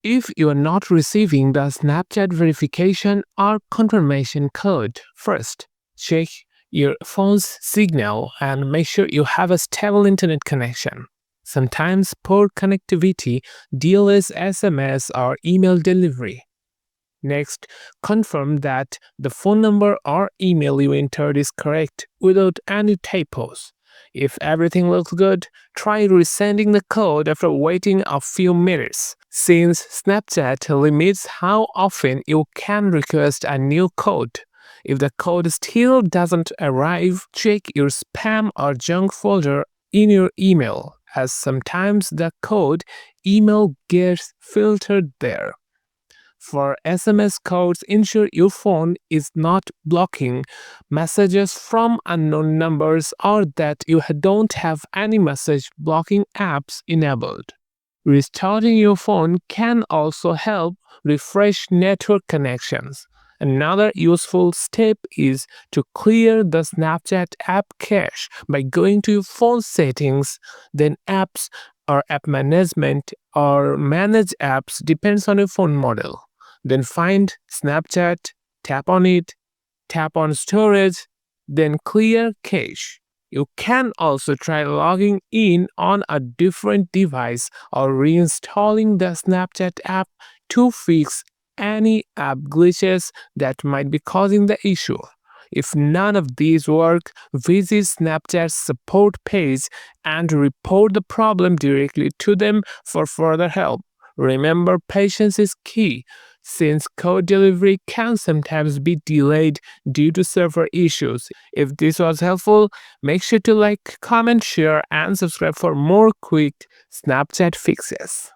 If you are not receiving the Snapchat verification or confirmation code, first check your phone's signal and make sure you have a stable internet connection. Sometimes poor connectivity delays SMS or email delivery. Next, confirm that the phone number or email you entered is correct without any typos. If everything looks good, try resending the code after waiting a few minutes. Since Snapchat limits how often you can request a new code, if the code still doesn't arrive, check your spam or junk folder in your email, as sometimes the code email gets filtered there. For SMS codes, ensure your phone is not blocking messages from unknown numbers or that you don't have any message blocking apps enabled. Restarting your phone can also help refresh network connections. Another useful step is to clear the Snapchat app cache by going to your phone settings, then apps or app management or manage apps depends on your phone model. Then find Snapchat, tap on it, tap on storage, then clear cache. You can also try logging in on a different device or reinstalling the Snapchat app to fix any app glitches that might be causing the issue. If none of these work, visit Snapchat's support page and report the problem directly to them for further help. Remember, patience is key, since code delivery can sometimes be delayed due to server issues. If this was helpful, make sure to like, comment, share, and subscribe for more quick Snapchat fixes.